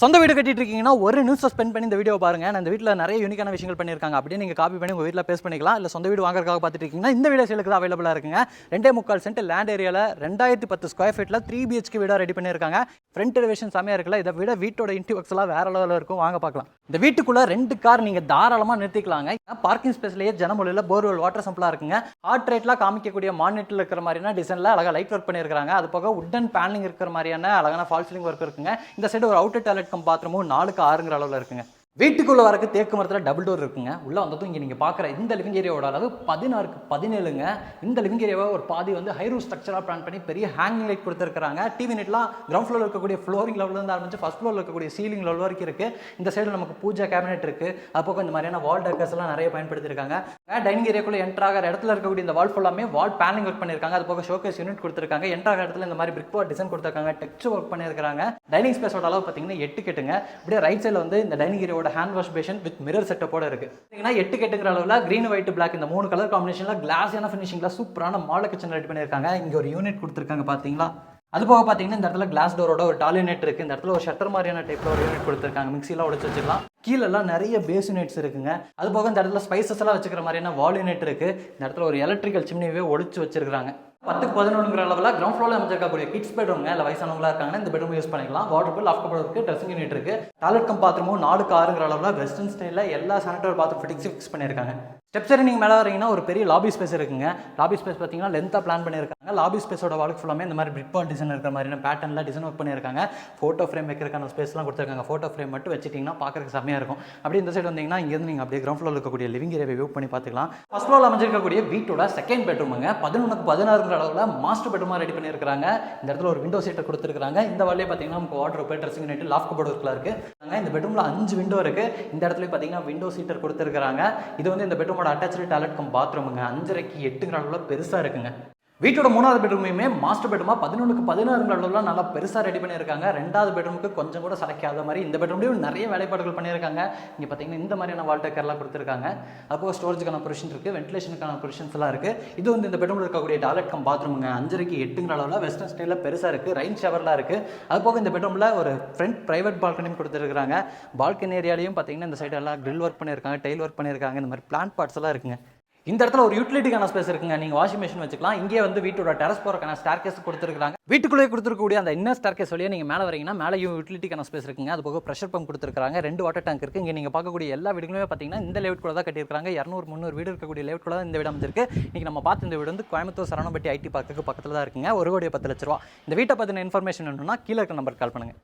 சொந்த வீடு கட்டிட்டு இருக்கீங்கன்னா ஒரு நிமிஷம் ஸ்பெண்ட் பண்ணி இந்த வீடியோ பாருங்க. நான் இந்த வீட்டில் நிறைய யூனிக்கான விஷயங்கள் பண்ணியிருக்காங்க. அப்படியே நீங்கள் காப்பி பண்ணி உங்கள் வீட்டில் பேஸ் பண்ணிக்கலாம். இல்லை சொந்த வீடு வாங்குறதுக்காக பார்த்துட்டு இருக்கீங்கன்னா இந்த வீடியோ சேலுக்கு தான் அவைலபிளாக இருக்குங்க. 2.25 சென்ட் லேண்ட் ஏரியாவில் 2010 ஸ்கொயர் ஃபீட்டில் 3 BHK வீடாக ரெடி பண்ணியிருக்காங்க. ஃப்ரண்ட் எலிவேஷன் செமையாக இருக்குல்ல. இதை விட வீட்டோட இன்டீரியர்ஸ் எல்லாம் வேற லெவலில் இருக்கும். வாங்க பார்க்கலாம். இந்த வீட்டுக்குள்ள 2 கார் நீங்கள் தாராளமாக நிறுத்திக்கலாங்க. பார்க்கிங் ஸ்பேஸ்லேயே ஜனமொழியில் போர்வெல் வாட்டர் சம்பிளாக இருக்குங்க. ஹார்ட் ரேட்லாம் காமிக்கக்கூடிய மானிட்டில் இருக்கிற மாதிரியான டிசைனில் அழகாக லைட் ஒர்க் பண்ணியிருக்காங்க. அது போக உட்டன் பேனலிங் இருக்கிற மாதிரியான அழகான ஃபால் சீலிங் ஒர்க் இருக்குங்க. இந்த சைடு ஒரு அவுட்டர் டாய்லெட் கம் பாத்ரூமும் 4க்கு 6ங்கிற அளவில் இருக்குங்க. வீட்டுக்குள்ள வரக்கு தேக்கு மரத்தில் டபுள் டோர் இருக்குங்க. உள்ள வந்ததும் இங்கே நீங்கள் பார்க்குற இந்த லிவிங் ஏரியாவோட அளவு 16க்கு 17ங்க. இந்த லிவிங் ஏரியாவை ஒரு பாதி வந்து ஹைரூஸ் ஸ்ட்ரக்சராக பிளான் பண்ணி பெரிய ஹேங்கிங் லைட் கொடுத்துருக்காங்க. டிவி நெட்லாம் கிரவுண்ட் ஃப்ளோரில் இருக்கக்கூடிய ஃப்ளோரிங் லெவலில் இருந்து ஆரம்பிச்சு ஃபர்ஸ்ட் ஃப்ளோரில் இருக்கக்கூடிய சீலிங் லெவல் வரைக்கும் இருக்கு. இந்த சைடு நமக்கு பூஜா கேபினெட் இருக்கு. அது போக இந்த மாதிரியான வால் டெக்கர்ஸ் எல்லாம் நிறைய பயன்படுத்திருக்காங்க. டைனிங் ஏரியாக்குள்ள என்ட்ரு ஆகிற இடத்துல இருக்கக்கூடிய இந்த வால் ஃபுல்லாமே வால் பேனலிங் ஒர்க் பண்ணியிருக்காங்க. அது போக ஷோகேஸ் யூனிட் கொடுத்துருக்காங்க. என்ட்ரு ஆகிற இடத்துல இந்த மாதிரி பிரிக் போர்ட் டிசைன் கொடுத்துருக்காங்க. டெக்ஸ்ட் ஒர்க் பண்ணியிருக்காங்க. டைனிங் ஸ்பேஸோட அளவு பார்த்தீங்கன்னா 8 கெட்டுங்க. அப்படியே ரைட் சைடில் வந்து இந்த டைனிங் ஏரியாவோட hand wash basin with mirror செட்டப்போட இருக்கு. 8 கெட்டுங்கிற அளவுல கிரீன் ஒயிட் பிளாக் இந்த 3 கலர் காம்பினேஷன்ல கிளாஸியான ஃபினிஷிங்ல சூப்பரான மாடல் கிச்சன் ரெடி பண்ணியிருக்காங்க. இங்க ஒரு யூனிட் கொடுத்துருக்காங்க பாத்தீங்களா. அது போக பார்த்தீங்கன்னா இந்த இடத்துல கிளாஸ் டோரோட ஒரு டால் யூனிட் இருக்குது. இந்த இடத்துல ஒரு ஷட்டர் மாதிரியான டைப்பில் ஒரு யூனிட் கொடுத்துருக்காங்க. மிக்சிலாம் உடச்சு வச்சுக்கலாம். கீழெல்லாம் நிறைய பேஸ் யூனிட்ஸ் இருக்குங்க. அது போக இந்த இடத்துல ஸ்பைசஸ் எல்லாம் வச்சுக்கிற மாதிரியான வால் யூனிட் இருக்குது. இந்த இடத்துல ஒரு எலக்ட்ரிக்கல் சிம்னியே ஒழிச்சு வச்சிருக்காங்க. 10க்கு 11ங்கிற அளவில் கிரவுண்ட் ஃப்ளோரில் அமைச்சிருக்கக்கூடிய கிட்ஸ் பெட்ரூம் இல்லை வயசானவங்களா இருக்காங்கன்னா இந்த பெட்ரூம் யூஸ் பண்ணிக்கலாம். வாட்டர் பில் லாஃப்ட் கபோர்ட் இருக்குது. ட்ரெஸ்ஸிங் யூனிட் இருக்குது. டாய்லெட் கம் பாத்ரூமும் 4க்கு 6ங்கிற அளவில் வெஸ்டர்ன் ஸ்டைலில் எல்லா சானிட்டரி பாத்ரூம் ஃபிக்ஸ் பண்ணியிருக்காங்க. ஸ்டெப்ஸ் ஏறி நீங்கள் மேலே வரீங்கன்னா ஒரு பெரிய லாபி ஸ்பேஸ் இருக்குங்க. லாபி ஸ்பேஸ் பார்த்தீங்கன்னா லென்த்தாக பிளான் பண்ணியிருக்காங்க. லாபி ஸ்பேஸோட வாலுக்கு ஃபுல்லாமே இந்த மாதிரி பிரிக் பால் டிசைன் இருக்கிற மாதிரியான பேட்டர்னில் டிசைன் ஒர்க் பண்ணியிருக்காங்க. ஃபோட்டோ ஃப்ரேம் வைக்கிறதுக்கான ஸ்பேஸ்லாம் கொடுத்துருக்காங்க. ஃபோட்டோ ஃப்ரேம் மட்டும் வச்சிட்டிங்கன்னா பார்க்குறதுக்கு செம்மையாக இருக்கும். அப்படி இந்த சைடு வந்தீங்கன்னா இங்கேருந்து நீங்கள் அப்படியே கிரவுண்ட் ஃப்ளோரில் இருக்கக்கூடிய லிவிங் ஏரியா வியூ பண்ணி பார்த்துக்கலாம். ஃபர்ஸ்ட் ஃப்ளோரில் அமைஞ்சிருக்கக்கூடிய வீட்டோட செகண்ட் பெட்ரூமுங்க. 11க்கு 16ங்கிற அளவில் மாஸ்டர் பெட்ரூமாக ரெடி பண்ணியிருக்காங்க. இந்த இடத்துல ஒரு விண்டோ சீட்டை கொடுத்துருக்காங்க. இந்த வாலே பார்த்தீங்கன்னா நமக்கு water dressing unit loft cupboard ஒர்க்கில் இருக்குது. இந்த பெட்ரூமில் 5 விண்டோ இருக்குது. இந்த இடத்துல பார்த்தீங்கன்னா விண்டோ சீட்டர் கொடுத்துருக்காங்க. இது வந்து இந்த பெட்ரூமோட அட்டாச்சு டாய்லெட் பாத்ரூமுங்க. 5.5க்கு 8ங்கிற அளவில் பெருசா இருக்குங்க. வீட்டோட 3வது பெட்ரூமையுமே மாஸ்டர் பெட்ரூமா 11க்கு 16ங்கிற அளவில் நல்லா பெருசாக ரெடி பண்ணியிருக்காங்க. 2வது பெட்ரூமுக்கு கொஞ்சம் கூட சளைக்காத மாதிரி இந்த பெட்ரூம்லேயும் நிறைய வேலைப்பாடுகள் பண்ணியிருக்காங்க. இங்கே பார்த்தீங்கன்னா இந்த மாதிரியான வால் டெக்கர்லாம் கொடுத்துருக்காங்க. அப்போ ஸ்டோரேஜுக்கான பொசிஷன் இருக்குது, வென்டிலேஷனுக்கான பொசிஷன்ஸ் எல்லாம் இருக்குது. இது வந்து இந்த பெட்ரூமில் இருக்கக்கூடிய டாய்லெட் கம் பாத்ரூமுங்க. 5.5க்கு 8ங்கிற அளவில் வெஸ்டர்ன் ஸ்டைலில் பெருசாக இருக்குது. ரைன் ஷவர்லாம் இருக்குது. அது போக இந்த பெட்ரூமில் ஒரு ஃப்ரண்ட் பிரைவேட் பால்கனியும் கொடுத்துருக்காங்க. பால்கனி ஏரியாலையும் பார்த்தீங்கன்னா இந்த சைடு எல்லாம் கிரில் ஒர்க் பண்ணியிருக்காங்க, டைல் ஒர்க் பண்ணியிருக்காங்க. இந்த மாதிரி பிளான்ட் பார்ட்ஸ் எல்லாம் இருக்குங்க. இந்த இடத்துல ஒரு யூட்டிலிட்டிக்கான ஸ்பேஸ் இருக்குங்க. நீங்கள் வாஷிங் மிஷின் வச்சுக்கலாம். இங்கே வந்து வீட்டோட டெரஸ் போறதுக்கான ஸ்டேர்கேஸ் கொடுத்துருக்காங்க. வீட்டுக்குள்ளே கொடுத்துருக்கக்கூடிய அந்த இன்னர் ஸ்டேர்கேஸ் வழியாக நீங்கள் மேலே வரீங்கன்னா மேலே யூட்டிலிட்டிக்கான ஸ்பேஸ் இருக்குங்க. அது போக ப்ரெஷர் பம்ப் கொடுத்துருக்காங்க. 2 வாட்டர் டேங்க் இருக்குது. இங்கே நீங்கள் பார்க்கக்கூடிய எல்லா வீடுகளுமே பார்த்தீங்கன்னா இந்த லேஅவுட் கூட தான் கட்டியிருக்காங்க. 200-300 வீடு இருக்கக்கூடிய லேஅவுட் கூட தான் இந்த வீடு அமைஞ்சிருக்கு. இன்றைக்கி நம்ம பார்த்து இந்த வீடு வந்து கோயம்புத்தூர் சரவணம்பட்டி ஐடி பார்க்குக்கு பக்கத்தில் தான் இருக்குங்க. 1,10,00,000 ரூபா. இந்த வீட்டை பற்றின இன்ஃபர்மேஷன் வேணும்னா கீழே இருக்க நம்பருக்கு கால் பண்ணுங்கள்.